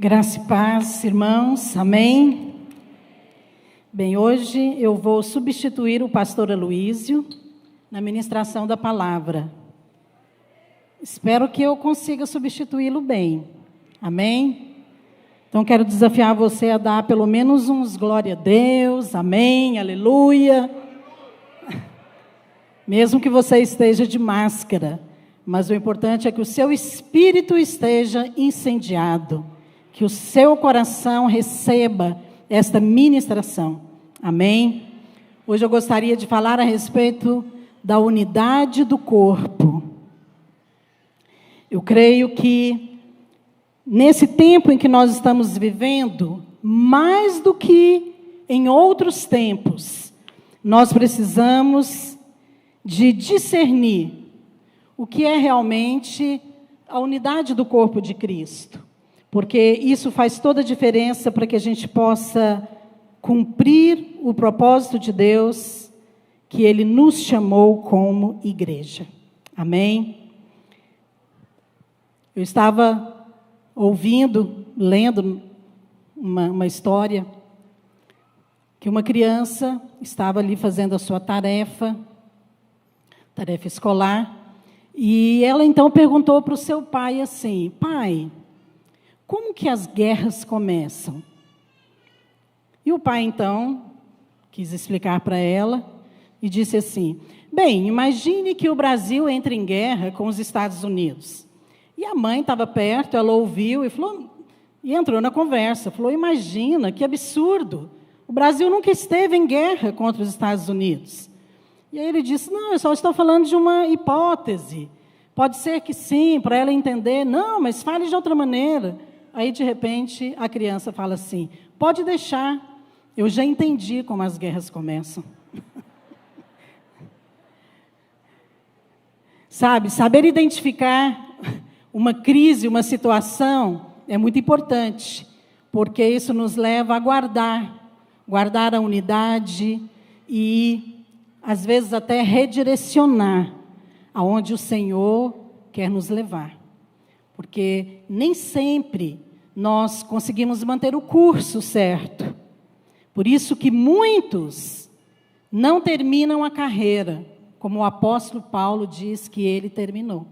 Graça e paz, irmãos, amém? Bem, hoje eu vou substituir o pastor Aloísio na ministração da palavra. Espero que eu consiga substituí-lo bem, amém? Então quero desafiar você a dar pelo menos uns glória a Deus, amém, aleluia. Mesmo que você esteja de máscara, mas o importante é que o seu espírito esteja incendiado. Que o seu coração receba esta ministração. Amém? Hoje eu gostaria de falar a respeito da unidade do corpo. Eu creio que nesse tempo em que nós estamos vivendo, mais do que em outros tempos, nós precisamos de discernir o que é realmente a unidade do corpo de Cristo. Porque isso faz toda a diferença para que a gente possa cumprir o propósito de Deus que Ele nos chamou como igreja. Amém? Eu estava lendo uma história que uma criança estava ali fazendo a sua tarefa escolar, e ela então perguntou para o seu pai assim: pai, como que as guerras começam? E o pai, então, quis explicar para ela e disse assim: bem, imagine que o Brasil entre em guerra com os Estados Unidos. E a mãe estava perto, ela ouviu e entrou na conversa. Falou: imagina, que absurdo. O Brasil nunca esteve em guerra contra os Estados Unidos. E aí ele disse: não, eu só estou falando de uma hipótese. Pode ser que sim, para ela entender. Não, mas fale de outra maneira. Aí, de repente, a criança fala assim: pode deixar, eu já entendi como as guerras começam. Sabe, saber identificar uma crise, uma situação, é muito importante, porque isso nos leva a guardar a unidade e, às vezes, até redirecionar aonde o Senhor quer nos levar. Porque nem sempre nós conseguimos manter o curso certo. Por isso que muitos não terminam a carreira, como o apóstolo Paulo diz que ele terminou.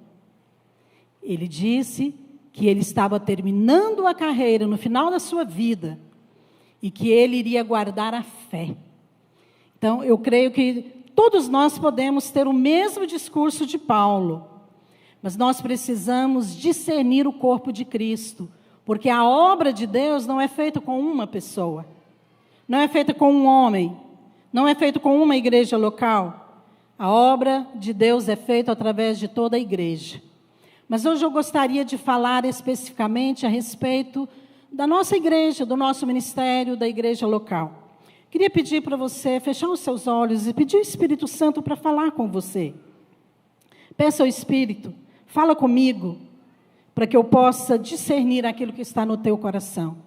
Ele disse que ele estava terminando a carreira no final da sua vida e que ele iria guardar a fé. Então, eu creio que todos nós podemos ter o mesmo discurso de Paulo, mas nós precisamos discernir o corpo de Cristo, porque a obra de Deus não é feita com uma pessoa, não é feita com um homem, não é feita com uma igreja local. A obra de Deus é feita através de toda a igreja. Mas hoje eu gostaria de falar especificamente a respeito da nossa igreja, do nosso ministério, da igreja local. Queria pedir para você fechar os seus olhos e pedir o Espírito Santo para falar com você. Peça ao Espírito: fala comigo, para que eu possa discernir aquilo que está no teu coração.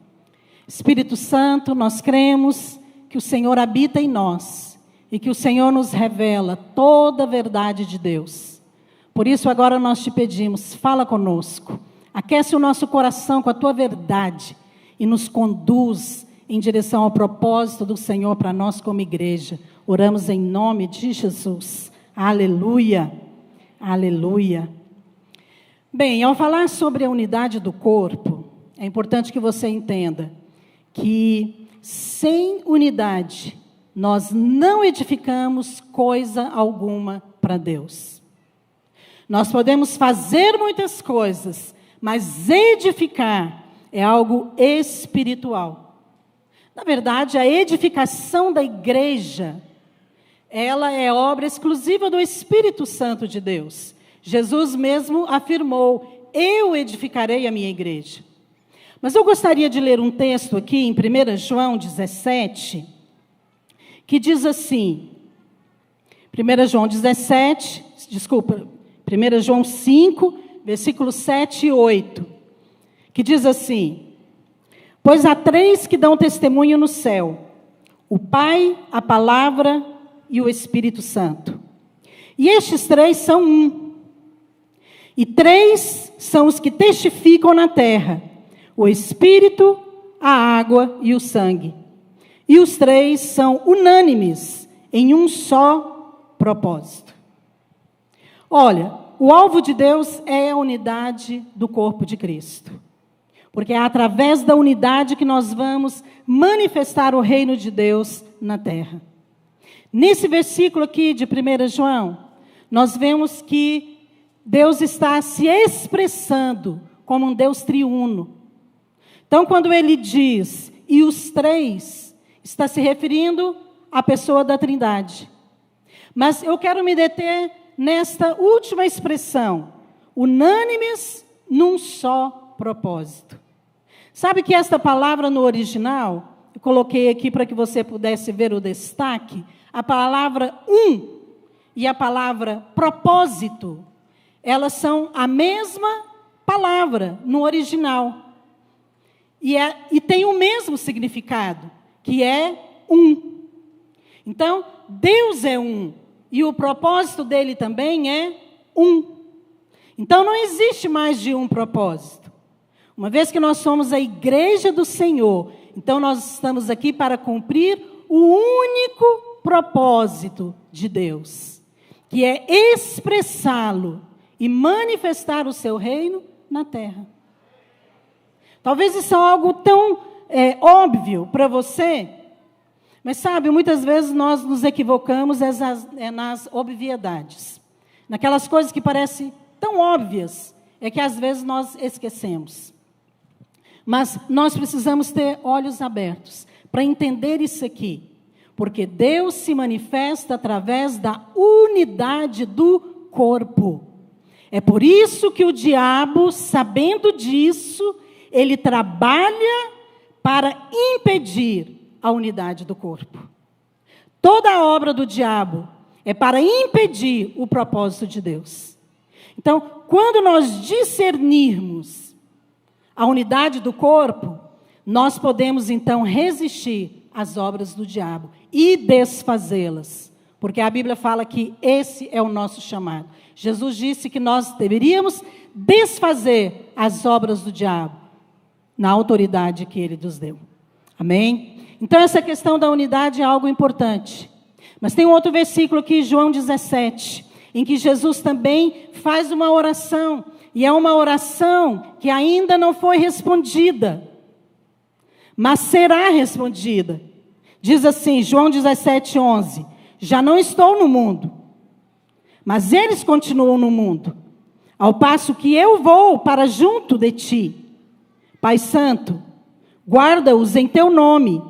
Espírito Santo, nós cremos que o Senhor habita em nós e que o Senhor nos revela toda a verdade de Deus. Por isso, agora nós te pedimos: fala conosco, aquece o nosso coração com a tua verdade e nos conduz em direção ao propósito do Senhor para nós como igreja. Oramos em nome de Jesus. Aleluia. Aleluia. Bem, ao falar sobre a unidade do corpo, é importante que você entenda que sem unidade nós não edificamos coisa alguma para Deus. Nós podemos fazer muitas coisas, mas edificar é algo espiritual. Na verdade, a edificação da igreja, ela é obra exclusiva do Espírito Santo de Deus. Jesus mesmo afirmou: eu edificarei a minha igreja. Mas eu gostaria de ler um texto aqui em 1 João 17, que diz assim, 1 João 5, versículos 7 e 8, que diz assim: pois há 3 que dão testemunho no céu: o Pai, a Palavra e o Espírito Santo. E estes 3 são um. E 3 são os que testificam na terra: o Espírito, a água e o sangue. E os três são unânimes em um só propósito. Olha, o alvo de Deus é a unidade do corpo de Cristo. Porque é através da unidade que nós vamos manifestar o reino de Deus na terra. Nesse versículo aqui de 1 João, nós vemos que Deus está se expressando como um Deus triuno. Então, quando ele diz, e os três, está se referindo à pessoa da Trindade. Mas eu quero me deter nesta última expressão, unânimes num só propósito. Sabe que esta palavra no original, eu coloquei aqui para que você pudesse ver o destaque, a palavra e a palavra propósito, elas são a mesma palavra no original. E tem o mesmo significado, que é um. Então, Deus é um. E o propósito dele também é um. Então, não existe mais de um propósito. Uma vez que nós somos a igreja do Senhor, então nós estamos aqui para cumprir o único propósito de Deus, que é expressá-lo e manifestar o seu reino na terra. Talvez isso é algo tão óbvio para você, mas sabe, muitas vezes nós nos equivocamos nas obviedades. Naquelas coisas que parecem tão óbvias, é que às vezes nós esquecemos. Mas nós precisamos ter olhos abertos para entender isso aqui. Porque Deus se manifesta através da unidade do corpo. É por isso que o diabo, sabendo disso, ele trabalha para impedir a unidade do corpo. Toda a obra do diabo é para impedir o propósito de Deus. Então, quando nós discernirmos a unidade do corpo, nós podemos então resistir às obras do diabo e desfazê-las. Porque a Bíblia fala que esse é o nosso chamado. Jesus disse que nós deveríamos desfazer as obras do diabo na autoridade que ele nos deu. Amém? Então essa questão da unidade é algo importante. Mas tem um outro versículo aqui, João 17, em que Jesus também faz uma oração. E é uma oração que ainda não foi respondida, mas será respondida. Diz assim, João 17, 11. Já não estou no mundo, mas eles continuam no mundo, ao passo que eu vou para junto de ti. Pai Santo, guarda-os em teu nome,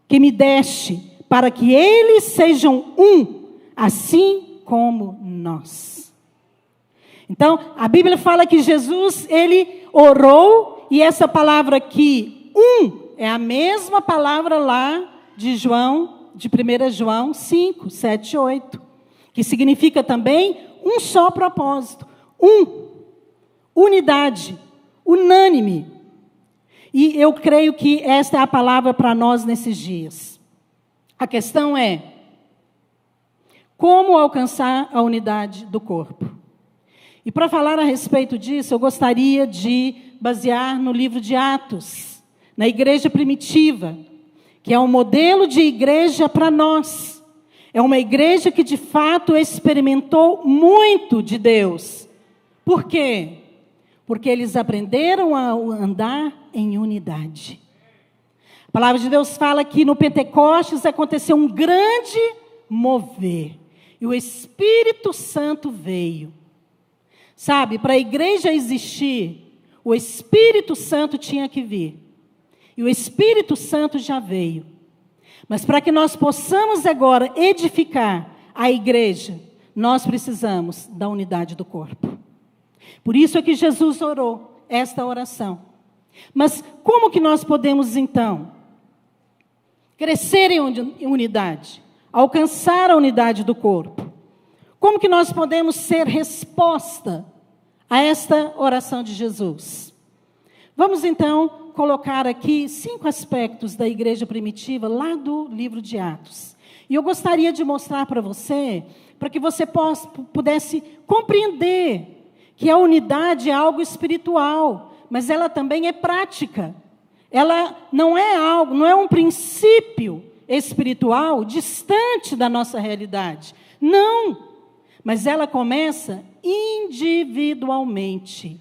que me deste, para que eles sejam um, assim como nós. Então, a Bíblia fala que Jesus, ele orou, e essa palavra aqui, é a mesma palavra lá de João, de 1 João 5, 7, 8, que significa também um só propósito, unidade, unânime. E eu creio que esta é a palavra para nós nesses dias. A questão é, como alcançar a unidade do corpo? E para falar a respeito disso, eu gostaria de basear no livro de Atos, na igreja primitiva, que é um modelo de igreja para nós. É uma igreja que de fato experimentou muito de Deus. Por quê? Porque eles aprenderam a andar em unidade. A palavra de Deus fala que no Pentecostes aconteceu um grande mover. E o Espírito Santo veio. Sabe, para a igreja existir, o Espírito Santo tinha que vir. E o Espírito Santo já veio. Mas para que nós possamos agora edificar a igreja, nós precisamos da unidade do corpo. Por isso é que Jesus orou esta oração. Mas como que nós podemos então crescer em unidade, alcançar a unidade do corpo? Como que nós podemos ser resposta a esta oração de Jesus? Vamos então colocar aqui 5 aspectos da igreja primitiva lá do livro de Atos. E eu gostaria de mostrar para você, para que você pudesse compreender que a unidade é algo espiritual, mas ela também é prática. Ela não é algo, não é um princípio espiritual distante da nossa realidade. Não, mas ela começa individualmente.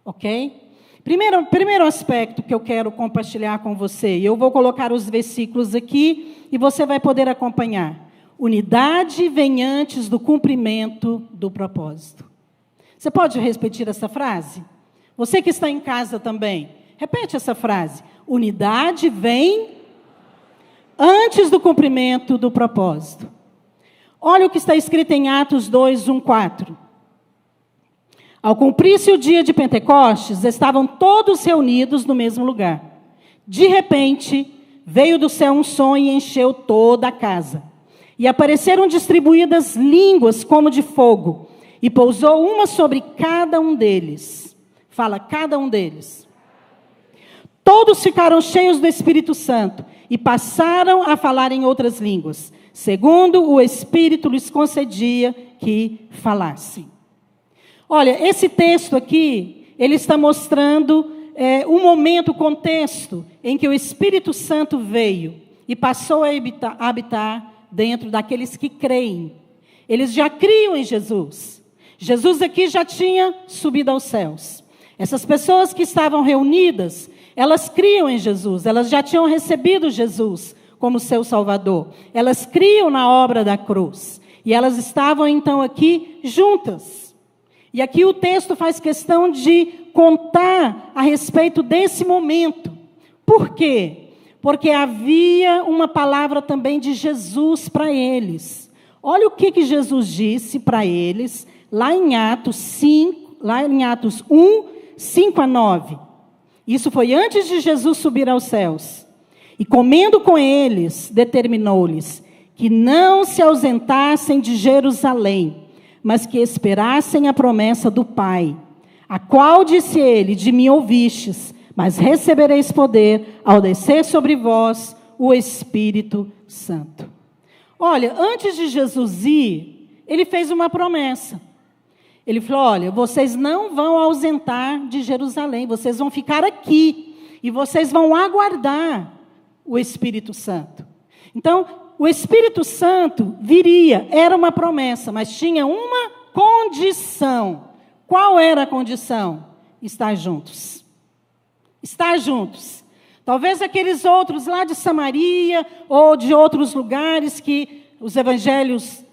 Ok? Primeiro aspecto que eu quero compartilhar com você, e eu vou colocar os versículos aqui e você vai poder acompanhar. Unidade vem antes do cumprimento do propósito. Você pode repetir essa frase? Você que está em casa também, repete essa frase. Unidade vem antes do cumprimento do propósito. Olha o que está escrito em Atos 2, 1, 4. Ao cumprir-se o dia de Pentecostes, estavam todos reunidos no mesmo lugar. De repente, veio do céu um som e encheu toda a casa. E apareceram distribuídas línguas como de fogo, e pousou uma sobre cada um deles. Fala, cada um deles. Todos ficaram cheios do Espírito Santo, e passaram a falar em outras línguas, segundo o Espírito lhes concedia que falassem. Olha, esse texto aqui, ele está mostrando o momento, o contexto em que o Espírito Santo veio e passou a habitar dentro daqueles que creem. Eles já criam em Jesus. Jesus aqui já tinha subido aos céus. Essas pessoas que estavam reunidas, elas criam em Jesus, elas já tinham recebido Jesus como seu Salvador. Elas criam na obra da cruz. E elas estavam então aqui juntas. E aqui o texto faz questão de contar a respeito desse momento. Por quê? Porque havia uma palavra também de Jesus para eles. Olha o que Jesus disse para eles, lá em Atos 1, 5 a 9. Isso foi antes de Jesus subir aos céus. E comendo com eles, determinou-lhes que não se ausentassem de Jerusalém, mas que esperassem a promessa do Pai, a qual disse ele, de mim ouvistes, mas recebereis poder ao descer sobre vós o Espírito Santo. Olha, antes de Jesus ir, ele fez uma promessa. Ele falou, olha, vocês não vão ausentar de Jerusalém, vocês vão ficar aqui, e vocês vão aguardar o Espírito Santo. Então, o Espírito Santo viria, era uma promessa, mas tinha uma condição. Qual era a condição? Estar juntos. Estar juntos. Talvez aqueles outros lá de Samaria ou de outros lugares que os evangelhos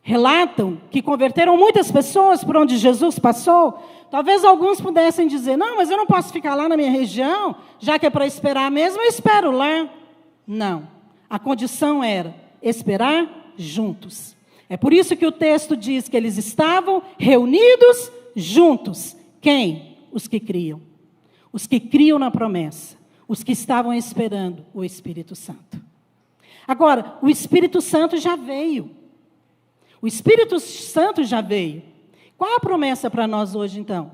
relatam, que converteram muitas pessoas por onde Jesus passou, talvez alguns pudessem dizer, não, mas eu não posso ficar lá na minha região, já que é para esperar mesmo, eu espero lá. Não. A condição era esperar juntos. É por isso que o texto diz que eles estavam reunidos juntos. Quem? Os que criam. Os que criam na promessa. Os que estavam esperando o Espírito Santo. Agora, o Espírito Santo já veio. O Espírito Santo já veio. Qual a promessa para nós hoje, então?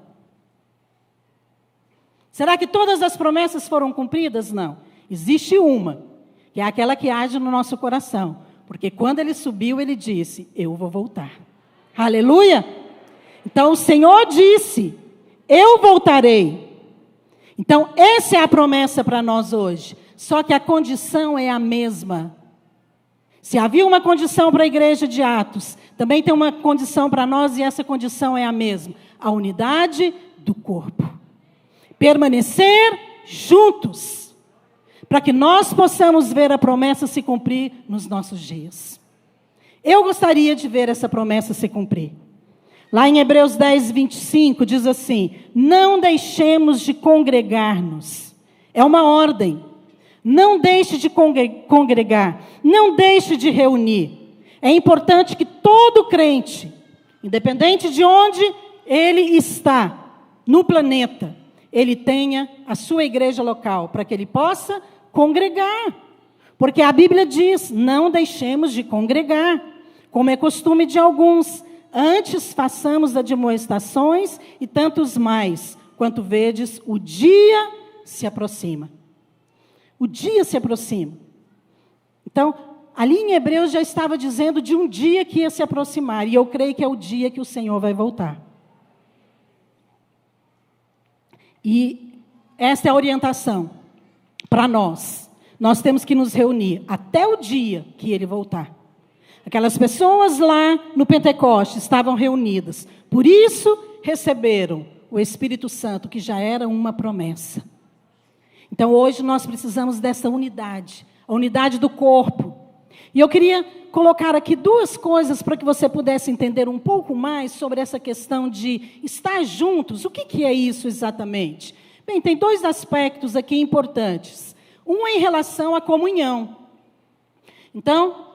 Será que todas as promessas foram cumpridas? Não. Existe uma. Que é aquela que age no nosso coração. Porque quando ele subiu, ele disse, eu vou voltar. Aleluia! Então o Senhor disse, eu voltarei. Então essa é a promessa para nós hoje. Só que a condição é a mesma. Se havia uma condição para a igreja de Atos, também tem uma condição para nós e essa condição é a mesma. A unidade do corpo. Permanecer juntos. Para que nós possamos ver a promessa se cumprir nos nossos dias. Eu gostaria de ver essa promessa se cumprir. Lá em Hebreus 10, 25, diz assim, não deixemos de congregar-nos. É uma ordem. Não deixe de congregar. Não deixe de reunir. É importante que todo crente, independente de onde ele está, no planeta, ele tenha a sua igreja local, para que ele possa congregar, porque a Bíblia diz, não deixemos de congregar, como é costume de alguns, antes façamos admoestações e tantos mais, quanto vedes, o dia se aproxima. O dia se aproxima. Então, ali em Hebreus já estava dizendo de um dia que ia se aproximar, e eu creio que é o dia que o Senhor vai voltar. E essa é a orientação para nós. Nós temos que nos reunir até o dia que ele voltar. Aquelas pessoas lá no Pentecostes estavam reunidas. Por isso receberam o Espírito Santo, que já era uma promessa. Então hoje nós precisamos dessa unidade, a unidade do corpo. E eu queria colocar aqui duas coisas para que você pudesse entender um pouco mais sobre essa questão de estar juntos. O que é isso exatamente? Bem, tem dois aspectos aqui importantes. Um em relação à comunhão. Então,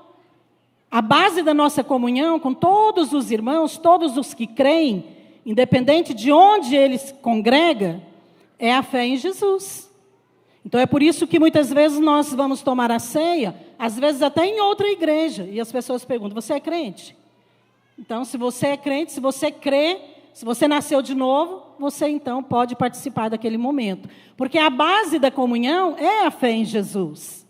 a base da nossa comunhão com todos os irmãos, todos os que creem, independente de onde eles congregam, é a fé em Jesus. Então é por isso que muitas vezes nós vamos tomar a ceia, às vezes até em outra igreja, e as pessoas perguntam, você é crente? Então, se você é crente, se você crê, se você nasceu de novo, você então pode participar daquele momento. Porque a base da comunhão é a fé em Jesus.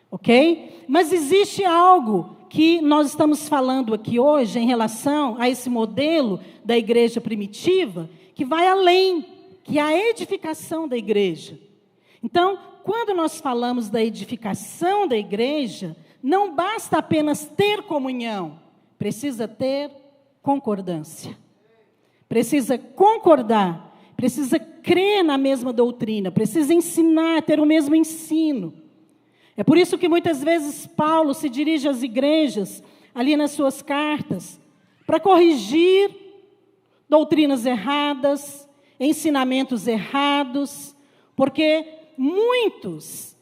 Ok? Mas existe algo que nós estamos falando aqui hoje em relação a esse modelo da igreja primitiva, que vai além, que é a edificação da igreja. Então, quando nós falamos da edificação da igreja, não basta apenas ter comunhão, precisa ter concordância. Precisa concordar, precisa crer na mesma doutrina, precisa ensinar, ter o mesmo ensino. É por isso que muitas vezes Paulo se dirige às igrejas, ali nas suas cartas, para corrigir doutrinas erradas, ensinamentos errados, porque muitos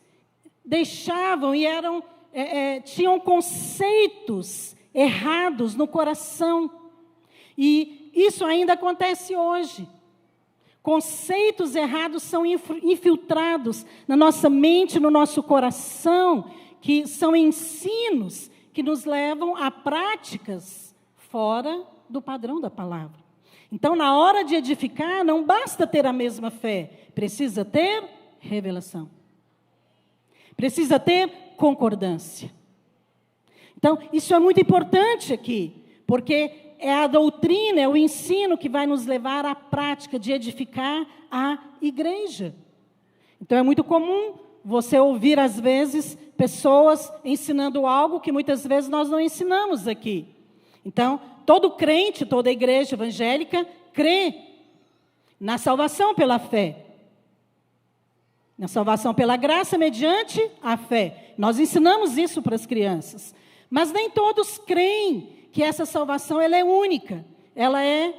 deixavam e tinham conceitos errados no coração. E isso ainda acontece hoje. Conceitos errados são infiltrados na nossa mente, no nosso coração, que são ensinos que nos levam a práticas fora do padrão da palavra. Então, na hora de edificar, não basta ter a mesma fé, precisa ter revelação. Precisa ter concordância. Então, isso é muito importante aqui, porque é a doutrina, é o ensino que vai nos levar à prática de edificar a igreja. Então, é muito comum você ouvir, às vezes, pessoas ensinando algo que muitas vezes nós não ensinamos aqui. Então, todo crente, toda igreja evangélica crê na salvação pela fé. Na salvação pela graça mediante a fé. Nós ensinamos isso para as crianças. Mas nem todos creem que essa salvação ela é única. Ela é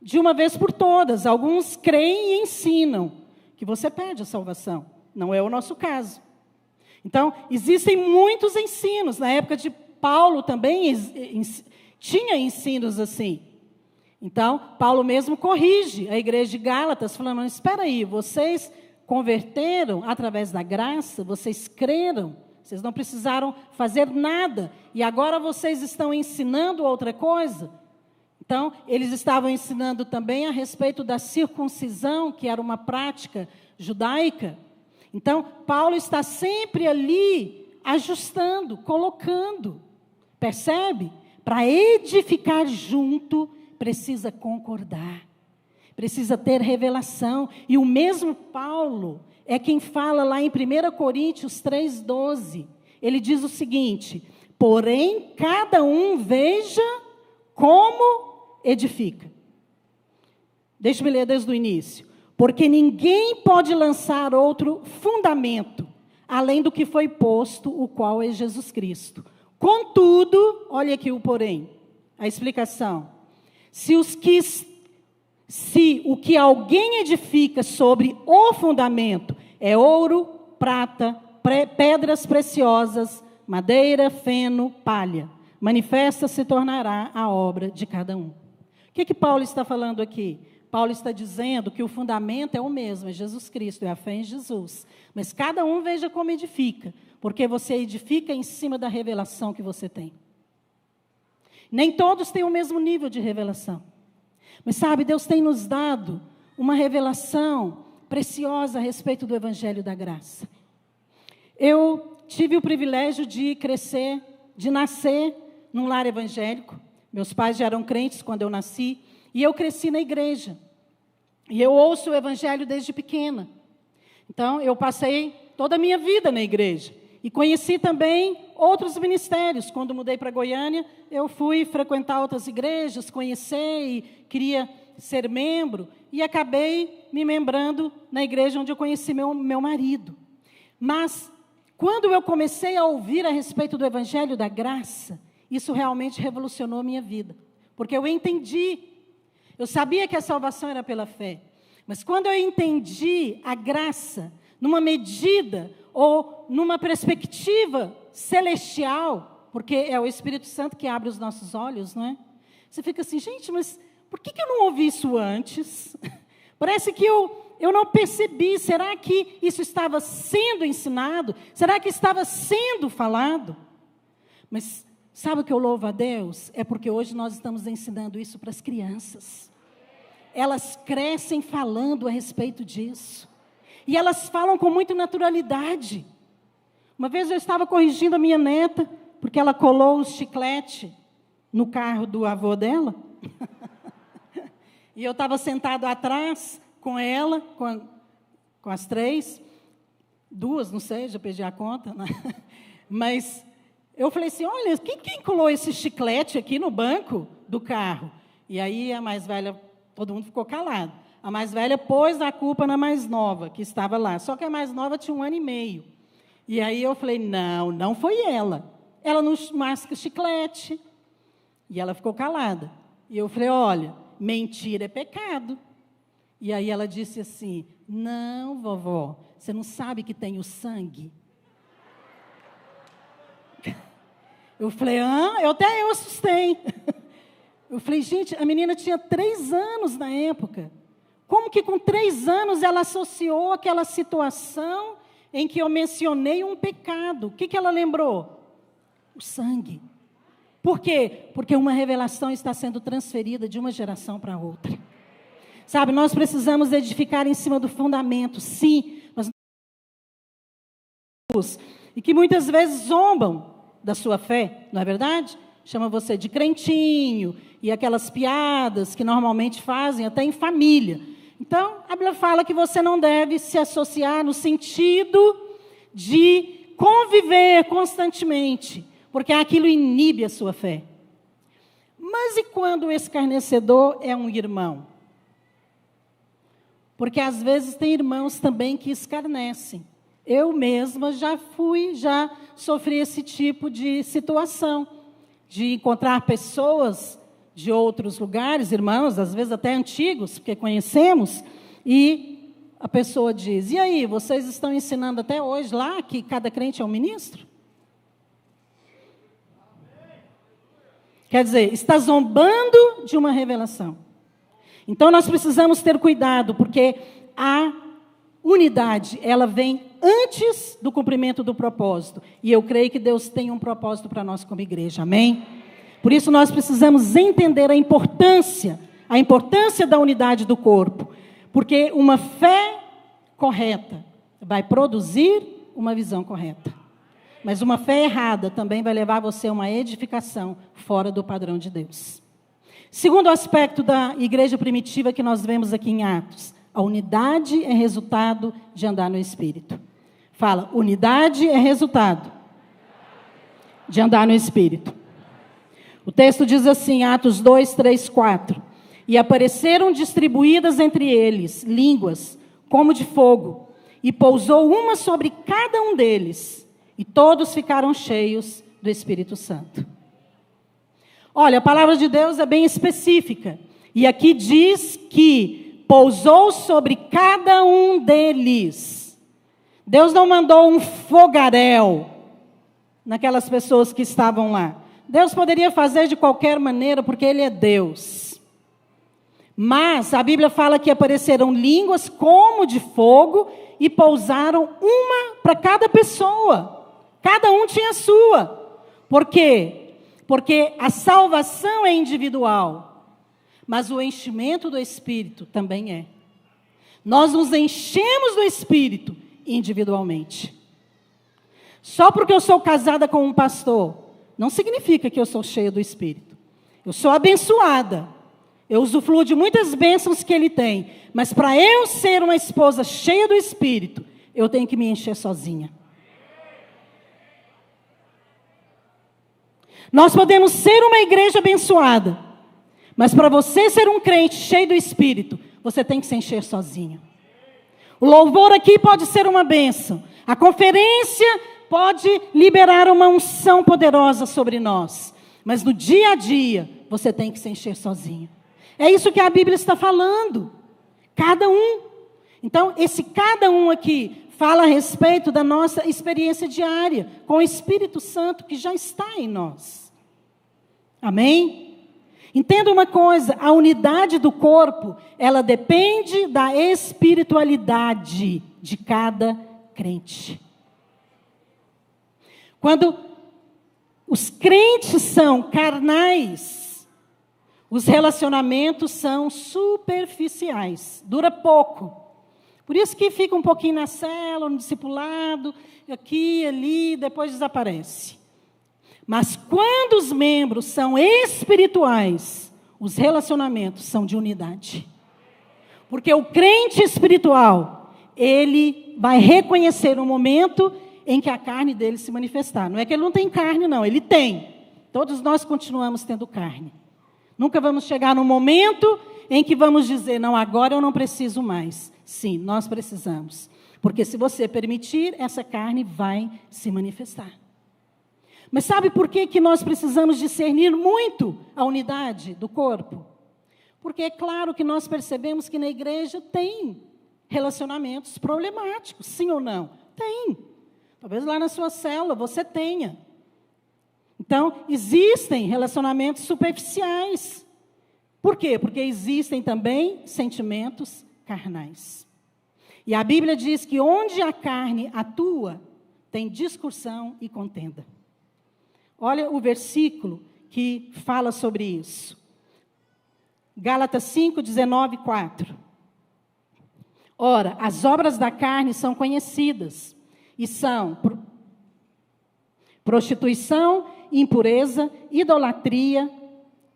de uma vez por todas. Alguns creem e ensinam que você perde a salvação. Não é o nosso caso. Então, existem muitos ensinos. Na época de Paulo também tinha ensinos assim. Então, Paulo mesmo corrige a igreja de Gálatas, falando, espera aí, vocês converteram através da graça, vocês creram, vocês não precisaram fazer nada, e agora vocês estão ensinando outra coisa? Então, eles estavam ensinando também a respeito da circuncisão, que era uma prática judaica. Então, Paulo está sempre ali, ajustando, colocando, percebe? Para edificar junto, precisa concordar. Precisa ter revelação. E o mesmo Paulo é quem fala lá em 1 Coríntios 3,12. Ele diz o seguinte, porém, cada um veja como edifica. Deixa-me ler desde o início. Porque ninguém pode lançar outro fundamento, além do que foi posto, o qual é Jesus Cristo. Contudo, olha aqui o porém, a explicação. Se o que alguém edifica sobre o fundamento é ouro, prata, pedras preciosas, madeira, feno, palha, manifesta se tornará a obra de cada um. O que Paulo está falando aqui? Paulo está dizendo que o fundamento é o mesmo, é Jesus Cristo, é a fé em Jesus. Mas cada um veja como edifica, porque você edifica em cima da revelação que você tem. Nem todos têm o mesmo nível de revelação. Mas sabe, Deus tem nos dado uma revelação preciosa a respeito do Evangelho da Graça. Eu tive o privilégio de crescer, de nascer num lar evangélico. Meus pais já eram crentes quando eu nasci. E eu cresci na igreja. E eu ouço o evangelho desde pequena. Então, eu passei toda a minha vida na igreja. E conheci também outros ministérios. Quando mudei para Goiânia, eu fui frequentar outras igrejas, conhecer e queria ser membro. E acabei me membrando na igreja onde eu conheci meu marido. Mas, quando eu comecei a ouvir a respeito do evangelho da graça, isso realmente revolucionou a minha vida. Porque eu entendi. Eu sabia que a salvação era pela fé. Mas quando eu entendi a graça, numa medida ou numa perspectiva celestial, porque é o Espírito Santo que abre os nossos olhos, não é? Você fica assim, gente, mas por que eu não ouvi isso antes? Parece que eu não percebi. Será que isso estava sendo ensinado? Será que estava sendo falado? Mas sabe o que eu louvo a Deus? É porque hoje nós estamos ensinando isso para as crianças. Elas crescem falando a respeito disso. E elas falam com muita naturalidade. Uma vez eu estava corrigindo a minha neta, porque ela colou o chiclete no carro do avô dela. E eu estava sentado atrás com ela, com as três. Duas, não sei, já perdi a conta. Né? Mas eu falei assim, olha, quem colou esse chiclete aqui no banco do carro? E aí a mais velha, todo mundo ficou calado. A mais velha pôs a culpa na mais nova, que estava lá. Só que a mais nova tinha 1 ano e meio. E aí eu falei, não foi ela. Ela não masca chiclete. E ela ficou calada. E eu falei, olha, mentira é pecado. E aí ela disse assim, não, vovó, você não sabe que tem o sangue? Eu falei, eu assustei. Eu falei, gente, a menina tinha 3 anos na época. Como que com 3 anos ela associou aquela situação em que eu mencionei um pecado? O que ela lembrou? O sangue. Por quê? Porque uma revelação está sendo transferida de uma geração para outra. Sabe, nós precisamos edificar em cima do fundamento, sim. E que muitas vezes zombam da sua fé, não é verdade? Chama você de crentinho, e aquelas piadas que normalmente fazem até em família. Então, a Bíblia fala que você não deve se associar no sentido de conviver constantemente, porque aquilo inibe a sua fé. Mas e quando o escarnecedor é um irmão? Porque às vezes tem irmãos também que escarnecem. Eu mesma já sofri esse tipo de situação, de encontrar pessoas de outros lugares, irmãos, às vezes até antigos, porque conhecemos, e a pessoa diz, e aí, vocês estão ensinando até hoje lá que cada crente é um ministro? Quer dizer, está zombando de uma revelação. Então, nós precisamos ter cuidado, porque a unidade, ela vem antes do cumprimento do propósito. E eu creio que Deus tem um propósito para nós como igreja, amém? Por isso, nós precisamos entender a importância da unidade do corpo. Porque uma fé correta vai produzir uma visão correta. Mas uma fé errada também vai levar você a uma edificação fora do padrão de Deus. Segundo aspecto da igreja primitiva que nós vemos aqui em Atos, a unidade é resultado de andar no Espírito. Fala, unidade é resultado de andar no Espírito. O texto diz assim, Atos 2, 3, 4. E apareceram distribuídas entre eles línguas como de fogo, e pousou uma sobre cada um deles, e todos ficaram cheios do Espírito Santo. Olha, a palavra de Deus é bem específica. E aqui diz que pousou sobre cada um deles. Deus não mandou um fogaréu naquelas pessoas que estavam lá. Deus poderia fazer de qualquer maneira, porque Ele é Deus. Mas a Bíblia fala que apareceram línguas como de fogo e pousaram uma para cada pessoa. Cada um tinha a sua. Por quê? Porque a salvação é individual, mas o enchimento do Espírito também é. Nós nos enchemos do Espírito individualmente. Só porque eu sou casada com um pastor, não significa que eu sou cheia do Espírito. Eu sou abençoada. Eu usufruo de muitas bênçãos que Ele tem. Mas para eu ser uma esposa cheia do Espírito, eu tenho que me encher sozinha. Nós podemos ser uma igreja abençoada, mas para você ser um crente cheio do Espírito, você tem que se encher sozinho. O louvor aqui pode ser uma bênção. A conferência pode liberar uma unção poderosa sobre nós. Mas no dia a dia, você tem que se encher sozinho. É isso que a Bíblia está falando. Cada um. Então, esse cada um aqui fala a respeito da nossa experiência diária com o Espírito Santo que já está em nós. Amém? Entenda uma coisa, a unidade do corpo, ela depende da espiritualidade de cada crente. Quando os crentes são carnais, os relacionamentos são superficiais, dura pouco. Por isso que fica um pouquinho na célula, no discipulado, aqui, ali, depois desaparece. Mas quando os membros são espirituais, os relacionamentos são de unidade. Porque o crente espiritual, ele vai reconhecer o momento em que a carne dele se manifestar. Não é que ele não tem carne, não, ele tem. Todos nós continuamos tendo carne. Nunca vamos chegar no momento em que vamos dizer, não, agora eu não preciso mais. Sim, nós precisamos. Porque se você permitir, essa carne vai se manifestar. Mas sabe por que nós precisamos discernir muito a unidade do corpo? Porque é claro que nós percebemos que na igreja tem relacionamentos problemáticos, sim ou não? Tem. Talvez lá na sua célula você tenha. Então, existem relacionamentos superficiais. Por quê? Porque existem também sentimentos carnais. E a Bíblia diz que onde a carne atua, tem discussão e contenda. Olha o versículo que fala sobre isso. Gálatas 5, 19, 4. Ora, as obras da carne são conhecidas, e são prostituição, impureza, idolatria,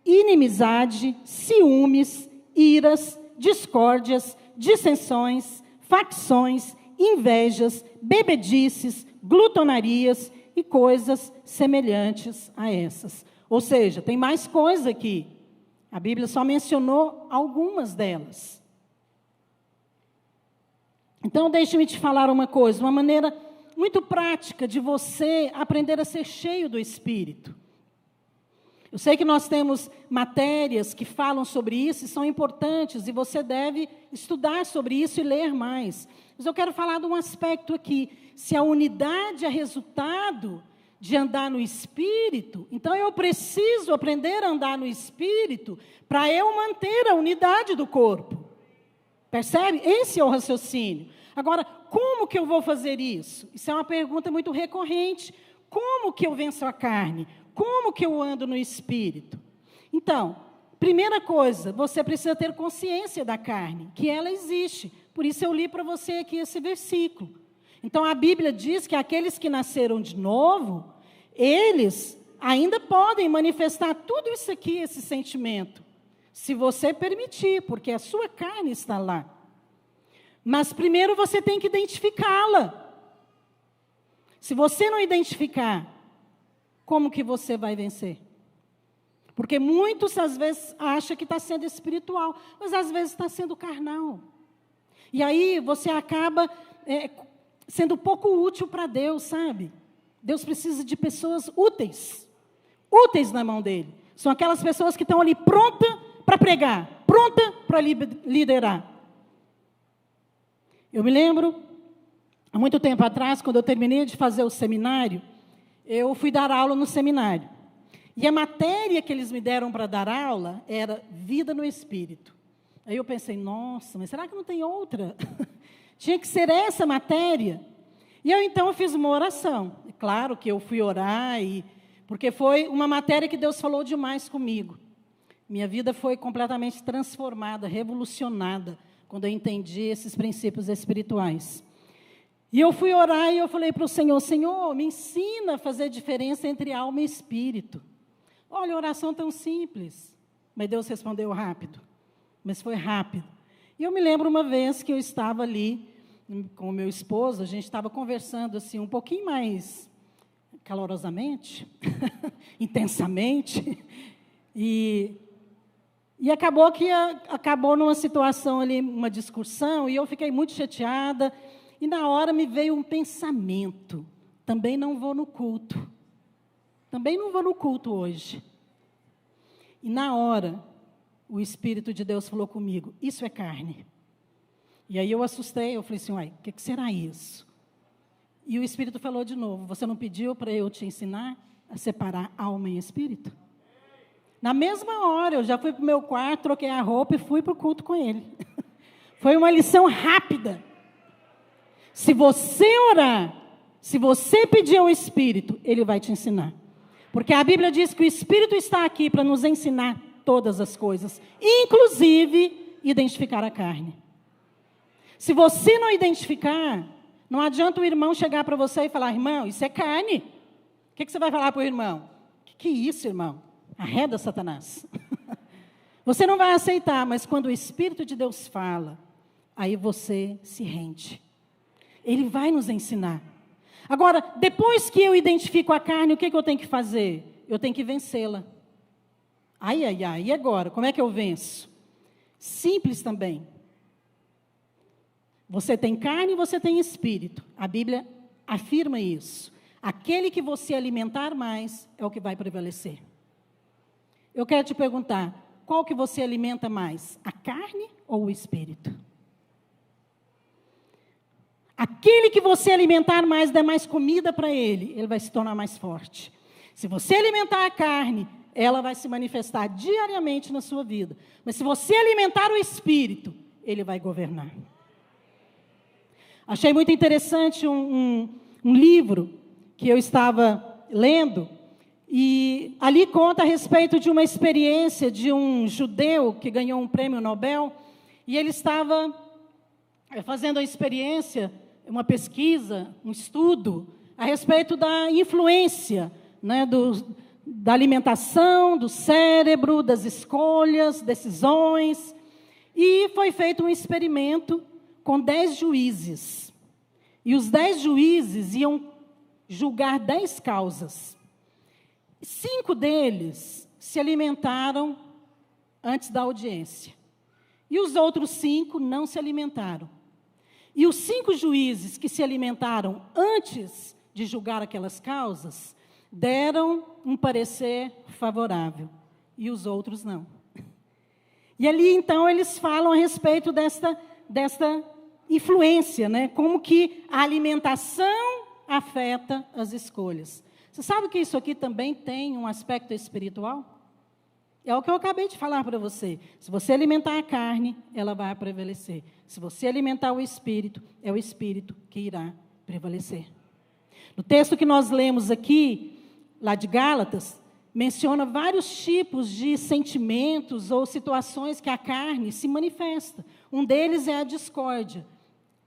inimizade, ciúmes, iras, discórdias, dissensões, facções, invejas, bebedices, glutonarias e coisas semelhantes a essas. Ou seja, tem mais coisa aqui. A Bíblia só mencionou algumas delas. Então, deixe-me te falar uma coisa, uma maneira muito prática de você aprender a ser cheio do Espírito. Eu sei que nós temos matérias que falam sobre isso e são importantes, e você deve estudar sobre isso e ler mais. Mas eu quero falar de um aspecto aqui. Se a unidade é resultado de andar no Espírito, então eu preciso aprender a andar no Espírito para eu manter a unidade do corpo. Percebe? Esse é o raciocínio. Agora, como que eu vou fazer isso? Isso é uma pergunta muito recorrente. Como que eu venço a carne? Como que eu ando no Espírito? Então, primeira coisa, você precisa ter consciência da carne, que ela existe. Por isso eu li para você aqui esse versículo. Então, a Bíblia diz que aqueles que nasceram de novo, eles ainda podem manifestar tudo isso aqui, esse sentimento, se você permitir, porque a sua carne está lá. Mas primeiro você tem que identificá-la. Se você não identificar, como que você vai vencer? Porque muitos, às vezes, acham que está sendo espiritual, mas às vezes está sendo carnal. E aí você acaba sendo pouco útil para Deus, sabe? Deus precisa de pessoas úteis. Úteis na mão dele. São aquelas pessoas que estão ali prontas para pregar, pronta para liderar. Eu me lembro, há muito tempo atrás, quando eu terminei de fazer o seminário, eu fui dar aula no seminário. E a matéria que eles me deram para dar aula era vida no Espírito. Aí eu pensei, nossa, mas será que não tem outra? Tinha que ser essa matéria. E eu então fiz uma oração. É claro que eu fui orar, porque foi uma matéria que Deus falou demais comigo. Minha vida foi completamente transformada, revolucionada, quando eu entendi esses princípios espirituais. E eu fui orar e eu falei para o Senhor, Senhor, me ensina a fazer diferença entre alma e espírito. Olha, oração tão simples. Mas Deus respondeu rápido. Mas foi rápido. E eu me lembro uma vez que eu estava ali com o meu esposo, a gente estava conversando assim um pouquinho mais calorosamente, intensamente, e acabou numa situação ali, uma discussão, e eu fiquei muito chateada, e na hora me veio um pensamento, também não vou no culto hoje. E na hora, o Espírito de Deus falou comigo, isso é carne. E aí eu assustei, eu falei assim, uai, o que será isso? E o Espírito falou de novo, você não pediu para eu te ensinar a separar alma e espírito? Na mesma hora, eu já fui para o meu quarto, troquei a roupa e fui para o culto com ele. Foi uma lição rápida. Se você orar, se você pedir ao Espírito, ele vai te ensinar. Porque a Bíblia diz que o Espírito está aqui para nos ensinar todas as coisas, inclusive identificar a carne. Se você não identificar, não adianta o irmão chegar para você e falar, irmão, isso é carne. O que você vai falar para o irmão? Que é isso, irmão? Arreda Satanás. Você não vai aceitar, mas quando o Espírito de Deus fala, aí você se rende. Ele vai nos ensinar. Agora, depois que eu identifico a carne, o que eu tenho que fazer? Eu tenho que vencê-la. Ai, e agora? Como é que eu venço? Simples também. Você tem carne e você tem espírito. A Bíblia afirma isso. Aquele que você alimentar mais é o que vai prevalecer. Eu quero te perguntar, qual que você alimenta mais? A carne ou o espírito? Aquele que você alimentar mais, der mais comida para ele vai se tornar mais forte. Se você alimentar a carne, ela vai se manifestar diariamente na sua vida. Mas se você alimentar o espírito, ele vai governar. Achei muito interessante um livro que eu estava lendo, e ali conta a respeito de uma experiência de um judeu que ganhou um prêmio Nobel, e ele estava fazendo a experiência, uma pesquisa, um estudo, a respeito da influência, né, da alimentação, do cérebro, das escolhas, decisões, e foi feito um experimento com 10 juízes. E os 10 juízes iam julgar 10 causas. 5 deles se alimentaram antes da audiência. E os outros 5 não se alimentaram. E os 5 juízes que se alimentaram antes de julgar aquelas causas, deram um parecer favorável. E os outros não. E ali, então, eles falam a respeito desta influência, né? Como que a alimentação afeta as escolhas. Você sabe que isso aqui também tem um aspecto espiritual? É o que eu acabei de falar para você. Se você alimentar a carne, ela vai prevalecer. Se você alimentar o espírito, é o espírito que irá prevalecer. No texto que nós lemos aqui, lá de Gálatas, menciona vários tipos de sentimentos ou situações que a carne se manifesta. Um deles é a discórdia.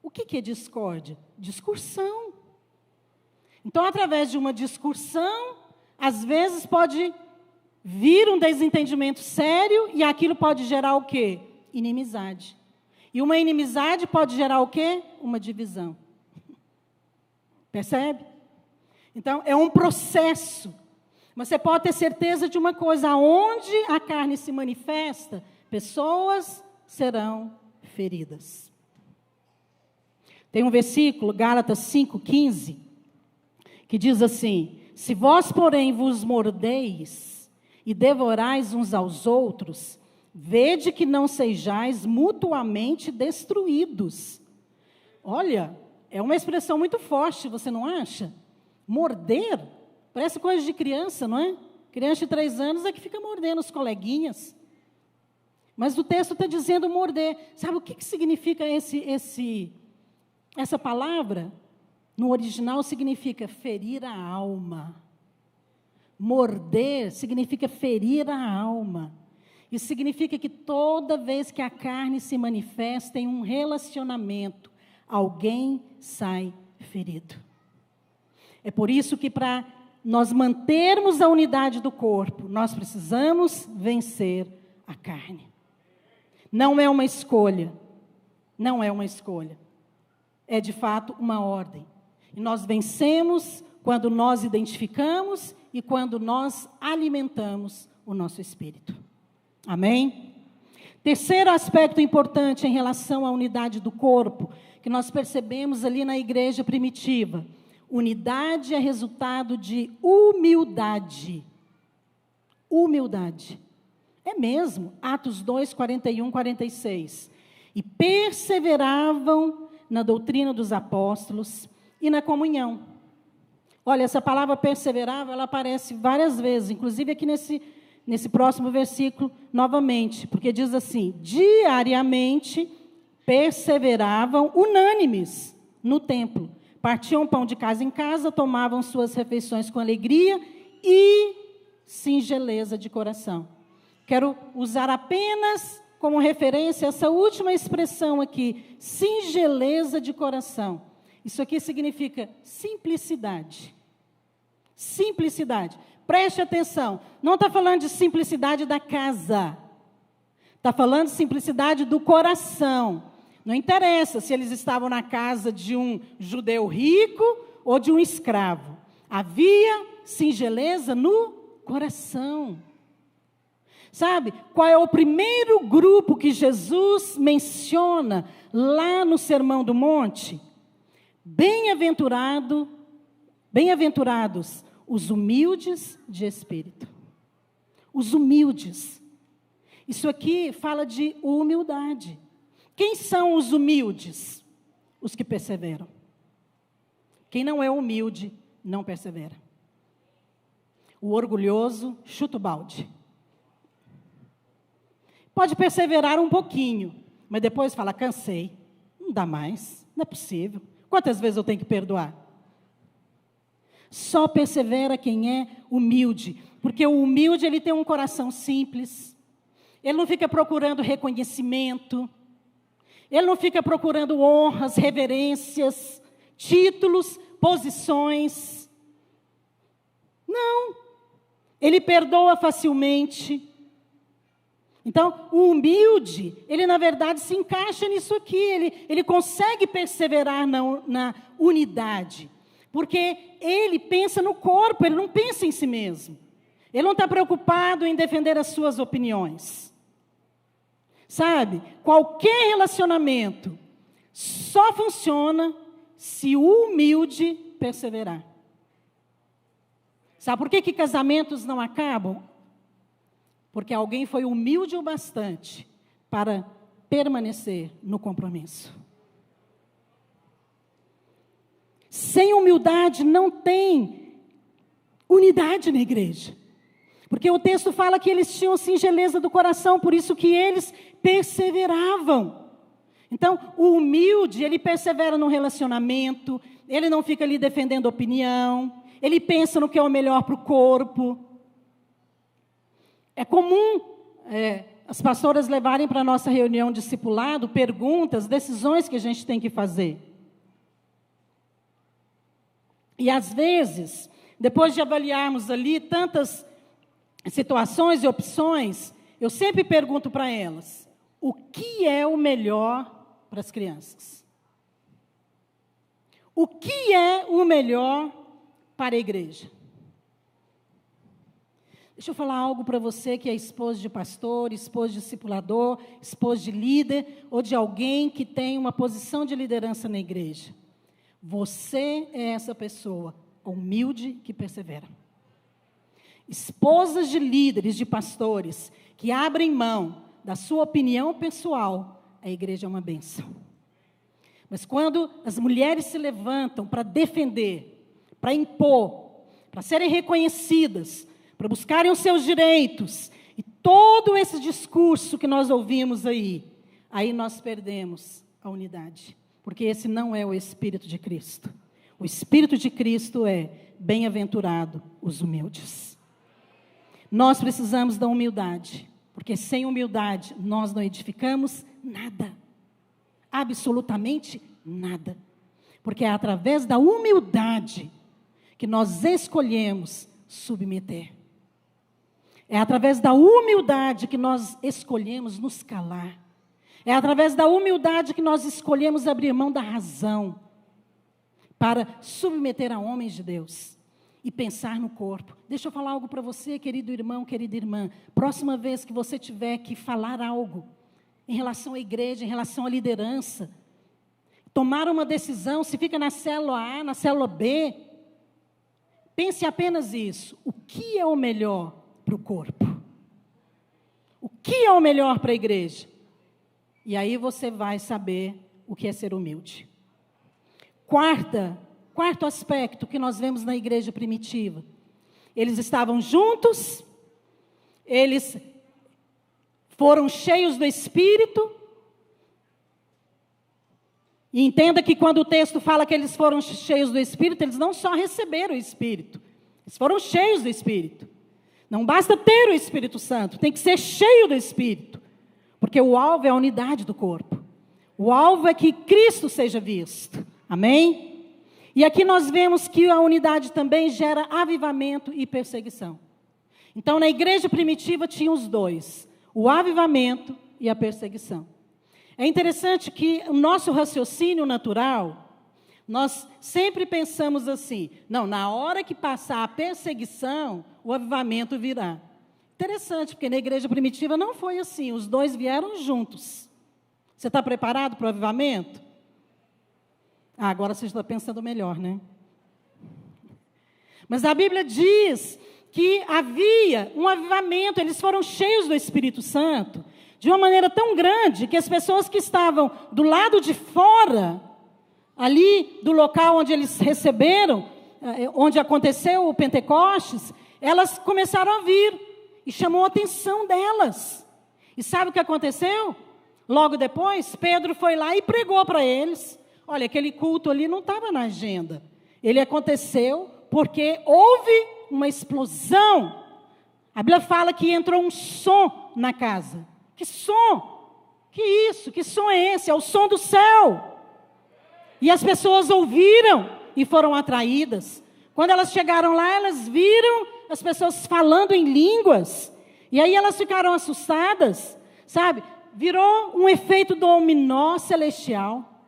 O que é discórdia? Discussão. Então, através de uma discussão, às vezes pode vir um desentendimento sério e aquilo pode gerar o quê? Inimizade. E uma inimizade pode gerar o quê? Uma divisão. Percebe? Então, é um processo. Mas você pode ter certeza de uma coisa, aonde a carne se manifesta, pessoas serão feridas. Tem um versículo, Gálatas 5,15, que diz assim: se vós, porém, vos mordeis e devorais uns aos outros, vede que não sejais mutuamente destruídos. Olha, é uma expressão muito forte, você não acha? Morder, parece coisa de criança, não é? Criança de 3 anos é que fica mordendo os coleguinhas. Mas o texto está dizendo morder. Sabe o que significa essa palavra? No original significa ferir a alma. Morder significa ferir a alma. Isso significa que toda vez que a carne se manifesta em um relacionamento, alguém sai ferido. É por isso que para nós mantermos a unidade do corpo, nós precisamos vencer a carne. Não é uma escolha. Não é uma escolha. É de fato uma ordem. E nós vencemos quando nós identificamos e quando nós alimentamos o nosso espírito. Amém? Terceiro aspecto importante em relação à unidade do corpo, que nós percebemos ali na igreja primitiva. Unidade é resultado de humildade. Humildade. É mesmo. Atos 2, 41, 46. E perseveravam na doutrina dos apóstolos e na comunhão. Olha, essa palavra perseverava, ela aparece várias vezes, inclusive aqui nesse próximo versículo, novamente, porque diz assim: diariamente perseveravam unânimes no templo, partiam pão de casa em casa, tomavam suas refeições com alegria e singeleza de coração. Quero usar apenas como referência essa última expressão aqui, singeleza de coração. Isso aqui significa simplicidade. Simplicidade. Preste atenção, não está falando de simplicidade da casa. Está falando de simplicidade do coração. Não interessa se eles estavam na casa de um judeu rico ou de um escravo. Havia singeleza no coração. Sabe, qual é o primeiro grupo que Jesus menciona lá no Sermão do Monte? Bem-aventurados os humildes de espírito. Os humildes. Isso aqui fala de humildade. Quem são os humildes? Os que perseveram. Quem não é humilde, não persevera. O orgulhoso chuta o balde. Pode perseverar um pouquinho, mas depois fala, cansei, não dá mais, não é possível. Quantas vezes eu tenho que perdoar? Só persevera quem é humilde, porque o humilde ele tem um coração simples, ele não fica procurando reconhecimento, ele não fica procurando honras, reverências, títulos, posições. Não, ele perdoa facilmente. Então, o humilde, ele na verdade se encaixa nisso aqui, ele consegue perseverar na unidade, porque ele pensa no corpo, ele não pensa em si mesmo. Ele não está preocupado em defender as suas opiniões. Sabe, qualquer relacionamento só funciona se o humilde perseverar. Sabe por que casamentos não acabam? Porque alguém foi humilde o bastante para permanecer no compromisso. Sem humildade não tem unidade na igreja. Porque o texto fala que eles tinham singeleza do coração, por isso que eles perseveravam. Então, o humilde, ele persevera no relacionamento, ele não fica ali defendendo opinião, ele pensa no que é o melhor para o corpo. É comum as pastoras levarem para a nossa reunião de discipulado perguntas, decisões que a gente tem que fazer. E às vezes, depois de avaliarmos ali tantas situações e opções, eu sempre pergunto para elas, o que é o melhor para as crianças? O que é o melhor para a igreja? Deixa eu falar algo para você que é esposa de pastor, esposa de discipulador, esposa de líder, ou de alguém que tem uma posição de liderança na igreja. Você é essa pessoa humilde que persevera. Esposas de líderes, de pastores, que abrem mão da sua opinião pessoal, a igreja é uma bênção. Mas quando as mulheres se levantam para defender, para impor, para serem reconhecidas, para buscarem os seus direitos, e todo esse discurso que nós ouvimos aí nós perdemos a unidade, porque esse não é o Espírito de Cristo. O Espírito de Cristo é bem-aventurado os humildes. Nós precisamos da humildade, porque sem humildade nós não edificamos nada, absolutamente nada, porque é através da humildade que nós escolhemos submeter. É através da humildade que nós escolhemos nos calar. É através da humildade que nós escolhemos abrir mão da razão para submeter a homens de Deus e pensar no corpo. Deixa eu falar algo para você, querido irmão, querida irmã. Próxima vez que você tiver que falar algo em relação à igreja, em relação à liderança, tomar uma decisão, se fica na célula A, na célula B, pense apenas isso. O que é o melhor para o corpo? O que é o melhor para a igreja? E aí você vai saber o que é ser humilde. Quarto aspecto que nós vemos na igreja primitiva. Eles estavam juntos, eles foram cheios do Espírito. E entenda que quando o texto fala que eles foram cheios do Espírito, eles não só receberam o Espírito, eles foram cheios do Espírito. Não basta ter o Espírito Santo, tem que ser cheio do Espírito. Porque o alvo é a unidade do corpo. O alvo é que Cristo seja visto. Amém? E aqui nós vemos que a unidade também gera avivamento e perseguição. Então, na igreja primitiva tinha os dois: o avivamento e a perseguição. É interessante que o nosso raciocínio natural, nós sempre pensamos assim: não, na hora que passar a perseguição, o avivamento virá. Interessante, porque na igreja primitiva não foi assim, os dois vieram juntos. Você está preparado para o avivamento? Agora você está pensando melhor, né? Mas a Bíblia diz que havia um avivamento, eles foram cheios do Espírito Santo, de uma maneira tão grande, que as pessoas que estavam do lado de fora, ali do local onde eles receberam, onde aconteceu o Pentecostes, elas começaram a vir. E chamou a atenção delas. E sabe o que aconteceu? Logo depois, Pedro foi lá e pregou para eles. Olha, aquele culto ali não estava na agenda. Ele aconteceu porque houve uma explosão. A Bíblia fala que entrou um som na casa. Que som? Que isso? Que som é esse? É o som do céu. E as pessoas ouviram e foram atraídas. Quando elas chegaram lá, elas viram as pessoas falando em línguas. E aí elas ficaram assustadas, sabe? Virou um efeito dominó celestial.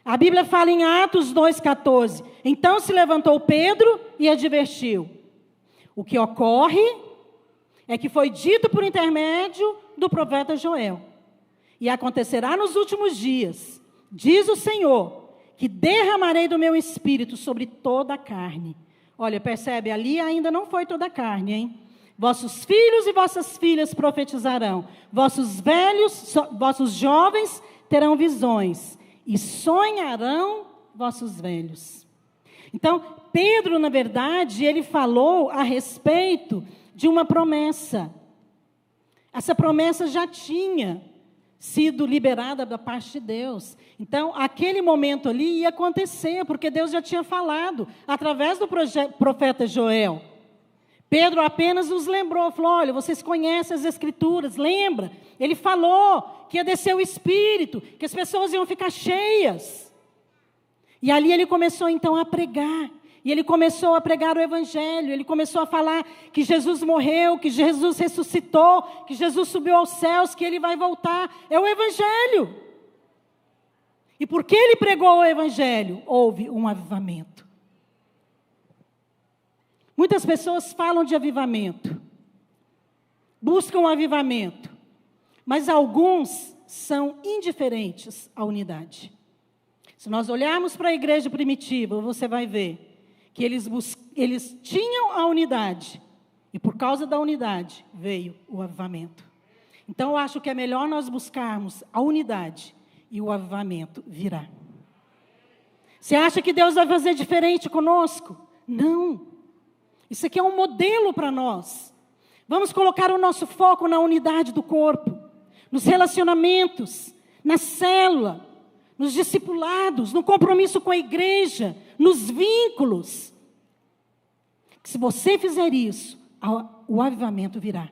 A Bíblia fala em Atos 2,14. Então se levantou Pedro e advertiu. O que ocorre é que foi dito por intermédio do profeta Joel. E acontecerá nos últimos dias, diz o Senhor, que derramarei do meu espírito sobre toda a carne. Olha, percebe, ali ainda não foi toda a carne, hein? Vossos filhos e vossas filhas profetizarão. Vossos jovens terão visões. E sonharão vossos velhos. Então, Pedro, na verdade, ele falou a respeito de uma promessa. Essa promessa já tinha sido liberada da parte de Deus. Então, aquele momento ali ia acontecer, porque Deus já tinha falado, através do profeta Joel. Pedro apenas nos lembrou, falou: olha, vocês conhecem as Escrituras, lembra? Ele falou que ia descer o Espírito, que as pessoas iam ficar cheias. E ali ele começou então a pregar. E ele começou a pregar o Evangelho, ele começou a falar que Jesus morreu, que Jesus ressuscitou, que Jesus subiu aos céus, que ele vai voltar. É o Evangelho. E porque ele pregou o Evangelho, houve um avivamento. Muitas pessoas falam de avivamento, buscam avivamento, mas alguns são indiferentes à unidade. Se nós olharmos para a igreja primitiva, você vai ver que eles tinham a unidade, e por causa da unidade veio o avivamento. Então eu acho que é melhor nós buscarmos a unidade, e o avivamento virá. Você acha que Deus vai fazer diferente conosco? Não. Isso aqui é um modelo para nós. Vamos colocar o nosso foco na unidade do corpo, nos relacionamentos, na célula, nos discipulados, no compromisso com a igreja, nos vínculos. Se você fizer isso, o avivamento virá.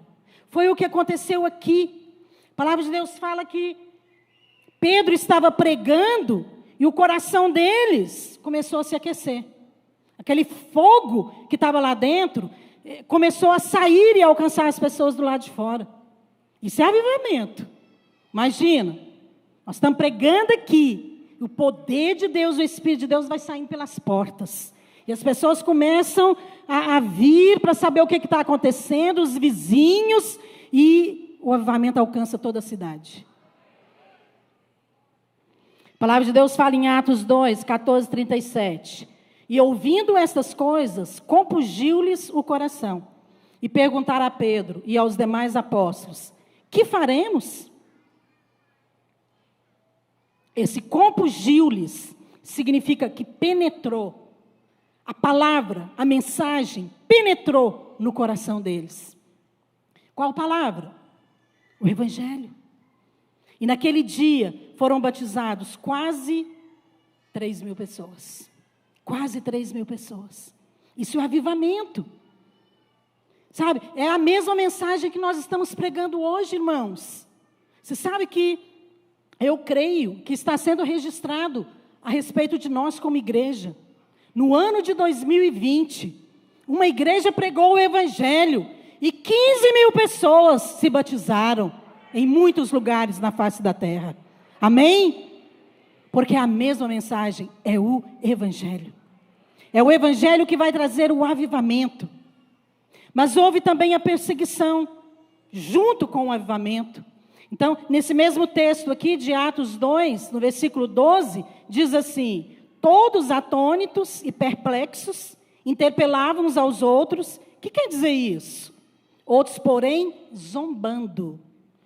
Foi o que aconteceu aqui. A palavra de Deus fala que Pedro estava pregando e o coração deles começou a se aquecer. Aquele fogo que estava lá dentro, começou a sair e alcançar as pessoas do lado de fora. Isso é avivamento. Imagina, nós estamos pregando aqui, o poder de Deus, o Espírito de Deus vai saindo pelas portas. E as pessoas começam a vir para saber o que está acontecendo, os vizinhos, e o avivamento alcança toda a cidade. A palavra de Deus fala em Atos 2, 14, 37. E ouvindo estas coisas, compungiu-lhes o coração. E perguntaram a Pedro e aos demais apóstolos: que faremos? Esse compungiu-lhes significa que penetrou. A palavra, a mensagem, penetrou no coração deles. Qual palavra? O Evangelho. E naquele dia foram batizados quase 3.000 pessoas. Quase 3.000 pessoas. Isso é avivamento. Sabe, é a mesma mensagem que nós estamos pregando hoje, irmãos. Você sabe que eu creio que está sendo registrado a respeito de nós como igreja. No ano de 2020, uma igreja pregou o Evangelho e 15.000 pessoas se batizaram em muitos lugares na face da terra. Amém? Porque a mesma mensagem é o Evangelho. É o Evangelho que vai trazer o avivamento. Mas houve também a perseguição, junto com o avivamento. Então, nesse mesmo texto aqui de Atos 2, no versículo 12, diz assim: todos atônitos e perplexos, interpelavam uns aos outros. O que quer dizer isso? Outros, porém, zombando,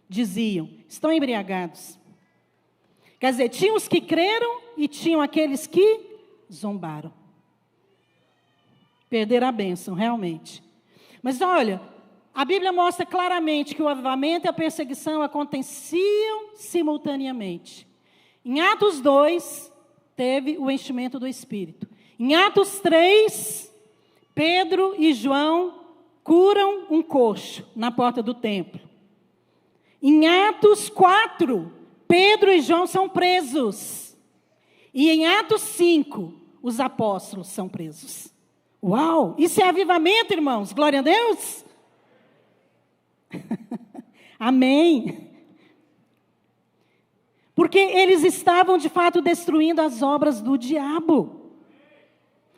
diziam: estão embriagados. Quer dizer, tinham os que creram e tinham aqueles que zombaram. Perderam a bênção, realmente. Mas olha, a Bíblia mostra claramente que o avivamento e a perseguição aconteciam simultaneamente. Em Atos 2, teve o enchimento do Espírito. Em Atos 3, Pedro e João curam um coxo na porta do templo. Em Atos 4, Pedro e João são presos. E em Atos 5, os apóstolos são presos. Uau! Isso é avivamento, irmãos. Glória a Deus. Amém. Porque eles estavam, de fato, destruindo as obras do diabo.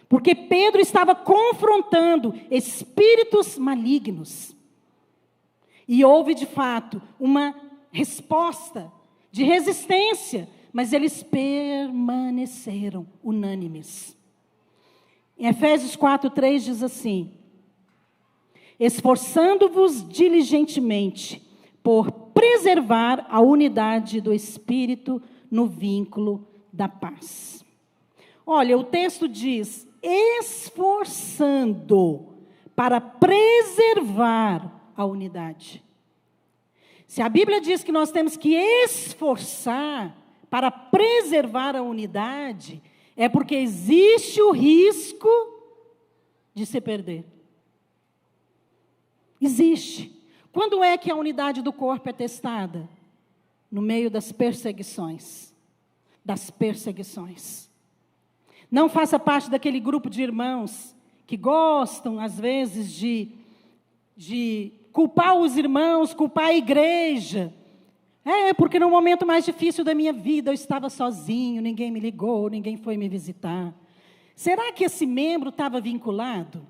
Porque Pedro estava confrontando espíritos malignos. E houve, de fato, uma resposta de resistência. Mas eles permaneceram unânimes. Em Efésios 4:3 diz assim: esforçando-vos diligentemente por preservar a unidade do Espírito no vínculo da paz. Olha, o texto diz: esforçando para preservar a unidade. Se a Bíblia diz que nós temos que esforçar para preservar a unidade, é porque existe o risco de se perder. Existe. Quando é que a unidade do corpo é testada? No meio das perseguições. Das perseguições. Não faça parte daquele grupo de irmãos que gostam, às vezes, de culpar os irmãos, culpar a igreja. Porque no momento mais difícil da minha vida eu estava sozinho, ninguém me ligou, ninguém foi me visitar. Será que esse membro estava vinculado?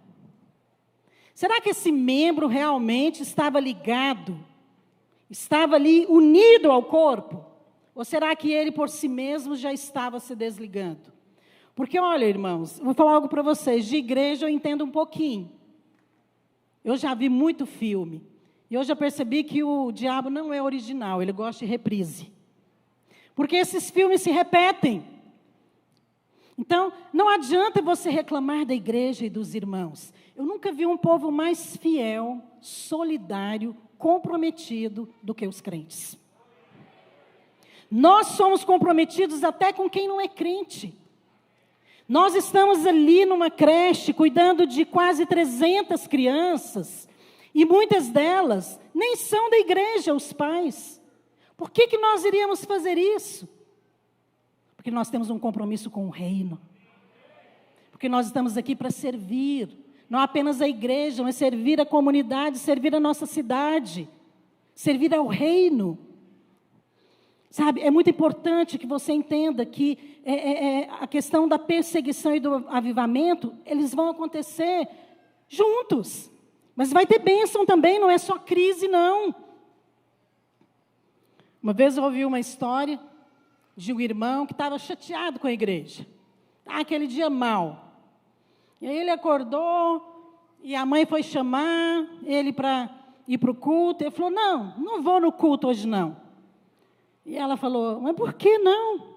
Será que esse membro realmente estava ligado? Estava ali unido ao corpo? Ou será que ele por si mesmo já estava se desligando? Porque olha, irmãos, eu vou falar algo para vocês, de igreja eu entendo um pouquinho. Eu já vi muito filme. E eu já percebi que o diabo não é original, ele gosta de reprise. Porque esses filmes se repetem. Então, não adianta você reclamar da igreja e dos irmãos. Eu nunca vi um povo mais fiel, solidário, comprometido do que os crentes. Nós somos comprometidos até com quem não é crente. Nós estamos ali numa creche, cuidando de quase 300 crianças, e muitas delas nem são da igreja, os pais. Por que nós iríamos fazer isso? Porque nós temos um compromisso com o reino. Porque nós estamos aqui para servir. não apenas a igreja, mas servir a comunidade, servir a nossa cidade, servir ao reino. Sabe, é muito importante que você entenda que a questão da perseguição e do avivamento, eles vão acontecer juntos. Mas vai ter bênção também, não é só crise, não. Uma vez eu ouvi uma história de um irmão que estava chateado com a igreja. Aquele dia mal. E aí ele acordou, e a mãe foi chamar ele para ir para o culto. Ele falou, não vou no culto hoje não. E ela falou, mas por que não?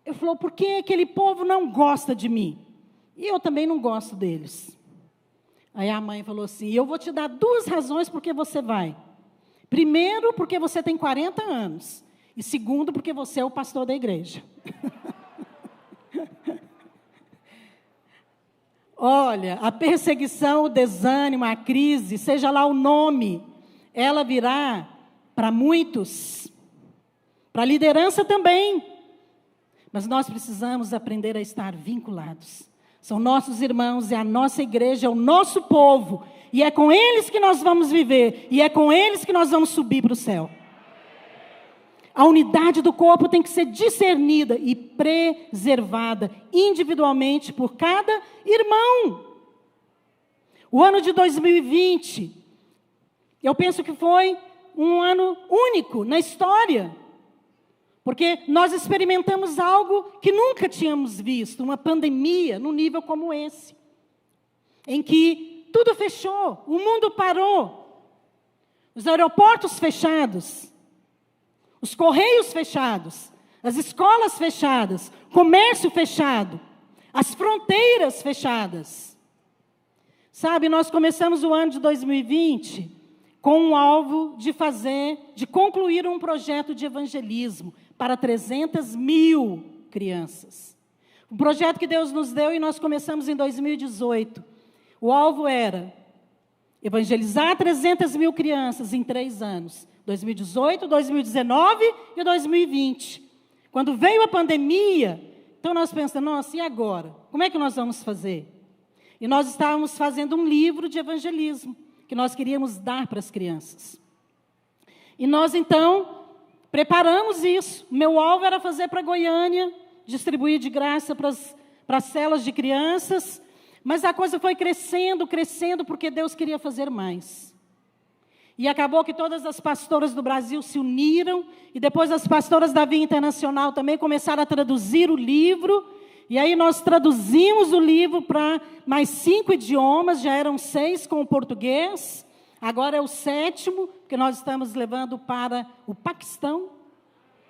Ele falou, porque aquele povo não gosta de mim. E eu também não gosto deles. Aí a mãe falou assim, eu vou te dar 2 razões porque você vai. Primeiro, porque você tem 40 anos. E segundo, porque você é o pastor da igreja. Olha, a perseguição, o desânimo, a crise, seja lá o nome, ela virá para muitos, para a liderança também. Mas nós precisamos aprender a estar vinculados. São nossos irmãos, é a nossa igreja, é o nosso povo. E é com eles que nós vamos viver. E é com eles que nós vamos subir para o céu. A unidade do corpo tem que ser discernida e preservada individualmente por cada irmão. O ano de 2020, eu penso que foi um ano único na história. Porque nós experimentamos algo que nunca tínhamos visto, uma pandemia num nível como esse. Em que tudo fechou, o mundo parou. Os aeroportos fechados. Os correios fechados, as escolas fechadas, comércio fechado, as fronteiras fechadas. Sabe, nós começamos o ano de 2020 com um alvo de concluir um projeto de evangelismo para 300 mil crianças. Um projeto que Deus nos deu e nós começamos em 2018. O alvo era evangelizar 300 mil crianças em 3 anos. 2018, 2019 e 2020. Quando veio a pandemia, então nós pensamos, nossa, e agora? Como é que nós vamos fazer? E nós estávamos fazendo um livro de evangelismo, que nós queríamos dar para as crianças. E nós, então, preparamos isso. Meu alvo era fazer para Goiânia, distribuir de graça para as celas de crianças, mas a coisa foi crescendo, porque Deus queria fazer mais. E acabou que todas as pastoras do Brasil se uniram, e depois as pastoras da Via Internacional também começaram a traduzir o livro, e aí nós traduzimos o livro para mais 5 idiomas, já eram 6 com o português, agora é o 7º, que nós estamos levando para o Paquistão,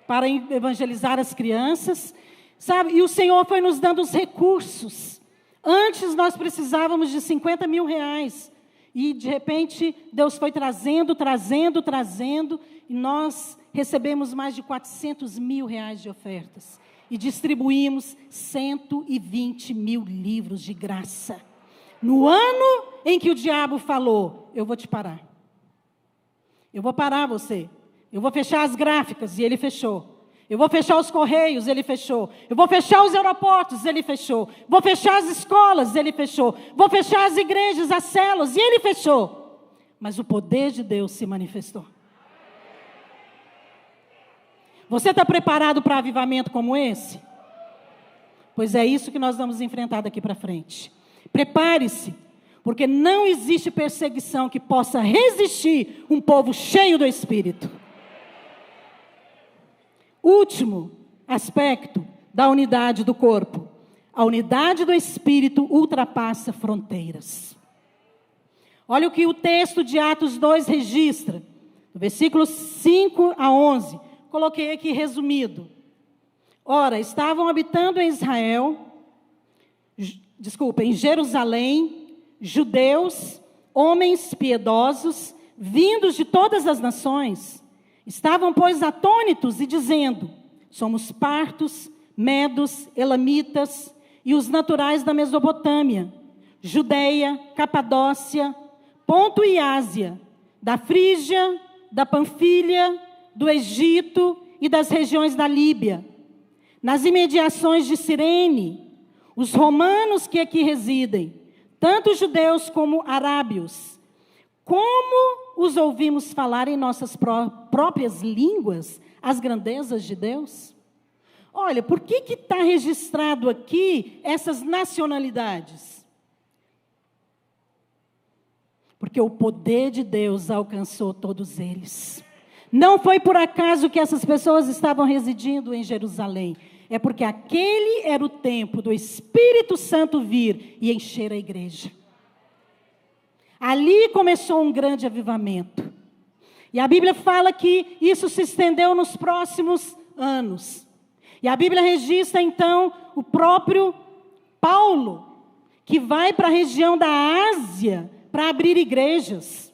para evangelizar as crianças, sabe? E o Senhor foi nos dando os recursos. Antes nós precisávamos de 50 mil reais, e, de repente, Deus foi trazendo, e nós recebemos mais de 400 mil reais de ofertas. E distribuímos 120 mil livros de graça. No ano em que o diabo falou, eu vou te parar. Eu vou parar você. Eu vou fechar as gráficas, e ele fechou. Eu vou fechar os correios, ele fechou. Eu vou fechar os aeroportos, ele fechou. Vou fechar as escolas, ele fechou. Vou fechar as igrejas, as células, e ele fechou. Mas o poder de Deus se manifestou. Você está preparado para avivamento como esse? Pois é isso que nós vamos enfrentar daqui para frente. Prepare-se, porque não existe perseguição que possa resistir um povo cheio do Espírito. Último aspecto da unidade do corpo. A unidade do Espírito ultrapassa fronteiras. Olha o que o texto de Atos 2 registra. No versículos 5 a 11. Coloquei aqui resumido. Ora, estavam habitando em em Jerusalém, judeus, homens piedosos, vindos de todas as nações. Estavam, pois, atônitos e dizendo, somos partos, medos, elamitas e os naturais da Mesopotâmia, Judeia, Capadócia, Ponto e Ásia, da Frígia, da Panfilha, do Egito e das regiões da Líbia, nas imediações de Cirene, os romanos que aqui residem, tanto judeus como arábios. Como os ouvimos falar em nossas próprias línguas as grandezas de Deus? Olha, por que está registrado aqui essas nacionalidades? Porque o poder de Deus alcançou todos eles. Não foi por acaso que essas pessoas estavam residindo em Jerusalém. É porque aquele era o tempo do Espírito Santo vir e encher a igreja. Ali começou um grande avivamento. E a Bíblia fala que isso se estendeu nos próximos anos. E a Bíblia registra então o próprio Paulo, que vai para a região da Ásia para abrir igrejas.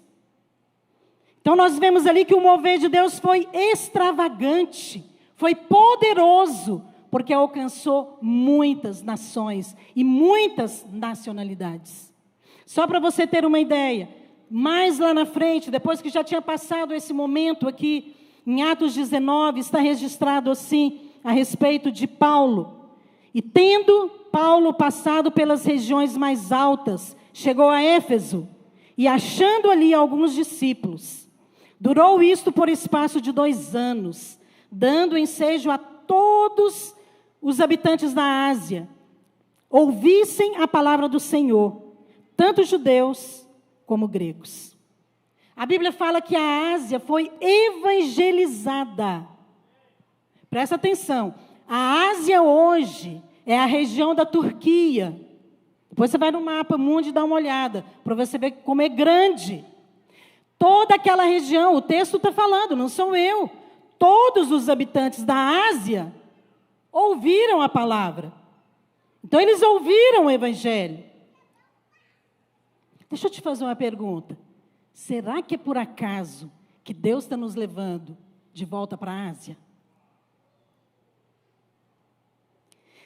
Então nós vemos ali que o mover de Deus foi extravagante, foi poderoso, porque alcançou muitas nações e muitas nacionalidades. Só para você ter uma ideia, mais lá na frente, depois que já tinha passado esse momento aqui, em Atos 19, está registrado assim, a respeito de Paulo. E tendo Paulo passado pelas regiões mais altas, chegou a Éfeso, e achando ali alguns discípulos, durou isto por espaço de 2 anos, dando ensejo a todos os habitantes da Ásia, ouvissem a palavra do Senhor, tanto judeus como gregos. A Bíblia fala que a Ásia foi evangelizada. Presta atenção, a Ásia hoje é a região da Turquia. Depois você vai no mapa mundo e dá uma olhada, para você ver como é grande. Toda aquela região, o texto está falando, não sou eu. Todos os habitantes da Ásia ouviram a palavra. Então eles ouviram o evangelho. Deixa eu te fazer uma pergunta. Será que é por acaso que Deus está nos levando de volta para a Ásia?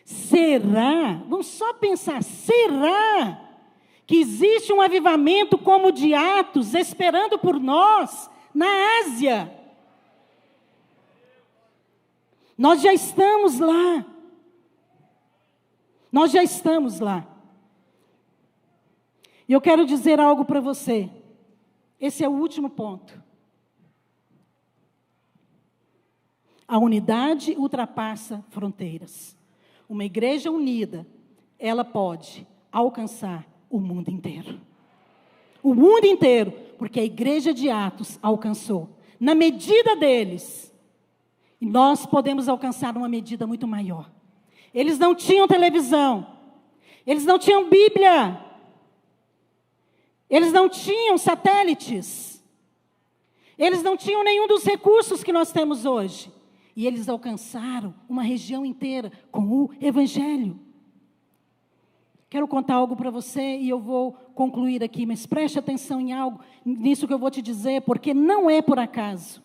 Será? Vamos só pensar, será que existe um avivamento como o de Atos, esperando por nós, na Ásia? Nós já estamos lá. Nós já estamos lá. E eu quero dizer algo para você. Esse é o último ponto. A unidade ultrapassa fronteiras. Uma igreja unida, ela pode alcançar o mundo inteiro. O mundo inteiro, porque a igreja de Atos alcançou. Na medida deles, e nós podemos alcançar uma medida muito maior. Eles não tinham televisão, eles não tinham Bíblia, eles não tinham satélites, eles não tinham nenhum dos recursos que nós temos hoje. E eles alcançaram uma região inteira com o Evangelho. Quero contar algo para você e eu vou concluir aqui, mas preste atenção em algo, nisso que eu vou te dizer, porque não é por acaso.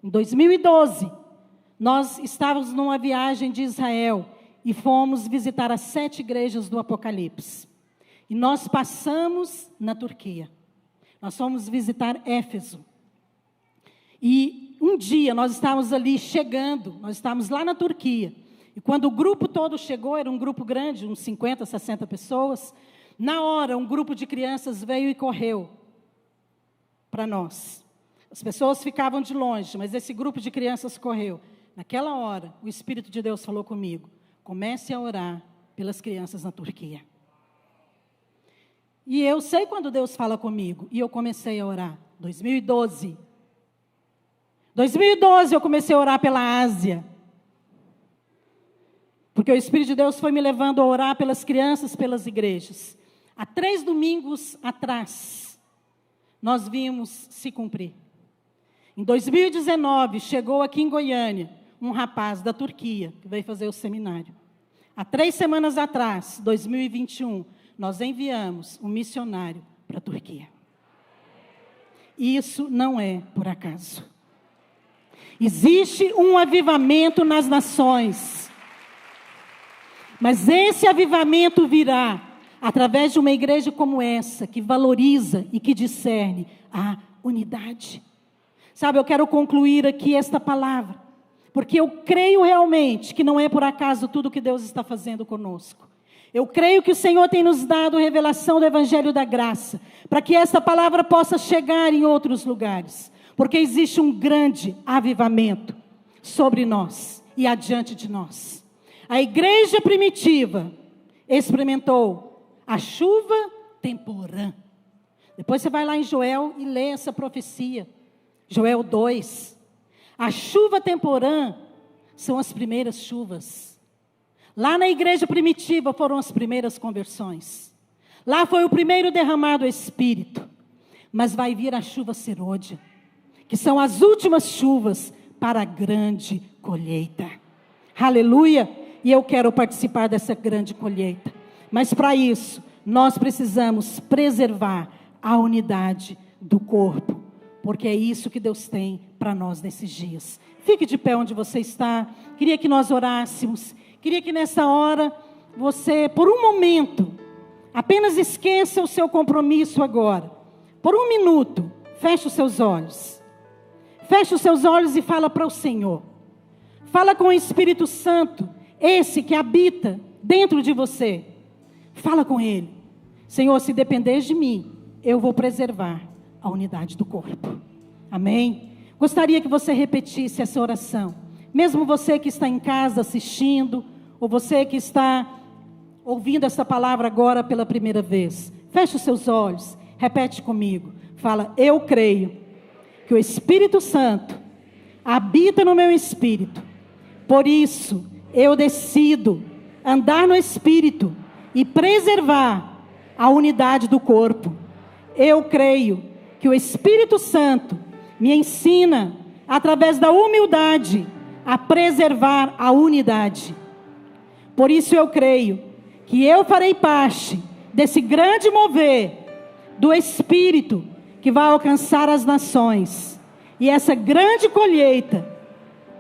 Em 2012, nós estávamos numa viagem de Israel e fomos visitar as 7 igrejas do Apocalipse. E nós passamos na Turquia. Nós fomos visitar Éfeso. E um dia nós estávamos ali chegando, nós estávamos lá na Turquia. E quando o grupo todo chegou, era um grupo grande, uns 50, 60 pessoas. Na hora, um grupo de crianças veio e correu para nós. As pessoas ficavam de longe, mas esse grupo de crianças correu. Naquela hora, o Espírito de Deus falou comigo: comece a orar pelas crianças na Turquia. E eu sei quando Deus fala comigo, e eu comecei a orar. 2012 eu comecei a orar pela Ásia. Porque o Espírito de Deus foi me levando a orar pelas crianças, pelas igrejas. Há 3 domingos atrás, nós vimos se cumprir. Em 2019, chegou aqui em Goiânia um rapaz da Turquia, que veio fazer o seminário. Há 3 semanas atrás, 2021, nós enviamos um missionário para a Turquia. Isso não é por acaso. Existe um avivamento nas nações. Mas esse avivamento virá através de uma igreja como essa, que valoriza e que discerne a unidade. Sabe, eu quero concluir aqui esta palavra, porque eu creio realmente que não é por acaso tudo que Deus está fazendo conosco. Eu creio que o Senhor tem nos dado revelação do Evangelho da Graça, para que esta palavra possa chegar em outros lugares, porque existe um grande avivamento sobre nós e adiante de nós. A igreja primitiva experimentou a chuva temporã. Depois você vai lá em Joel e lê essa profecia. Joel 2. A chuva temporã são as primeiras chuvas. Lá na igreja primitiva foram as primeiras conversões. Lá foi o primeiro derramar do Espírito. Mas vai vir a chuva serôdia, que são as últimas chuvas para a grande colheita. Aleluia! E eu quero participar dessa grande colheita. Mas para isso, nós precisamos preservar a unidade do corpo, porque é isso que Deus tem para nós nesses dias. Fique de pé onde você está. Queria que nós orássemos. Queria que nessa hora você, por um momento, apenas esqueça o seu compromisso agora. Por um minuto, feche os seus olhos. Feche os seus olhos e fala para o Senhor. Fala com o Espírito Santo, esse que habita dentro de você. Fala com Ele. Senhor, se depender de mim, eu vou preservar a unidade do corpo. Amém? Gostaria que você repetisse essa oração. Mesmo você que está em casa assistindo, ou você que está ouvindo essa palavra agora pela primeira vez. Feche os seus olhos, repete comigo. Fala, eu creio que o Espírito Santo habita no meu espírito. Por isso, eu decido andar no Espírito e preservar a unidade do corpo. Eu creio que o Espírito Santo me ensina, através da humildade, a preservar a unidade. Por isso eu creio que eu farei parte desse grande mover do Espírito que vai alcançar as nações. E essa grande colheita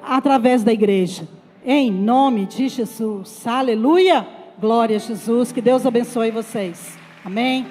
através da igreja. Em nome de Jesus. Aleluia. Glória a Jesus. Que Deus abençoe vocês. Amém.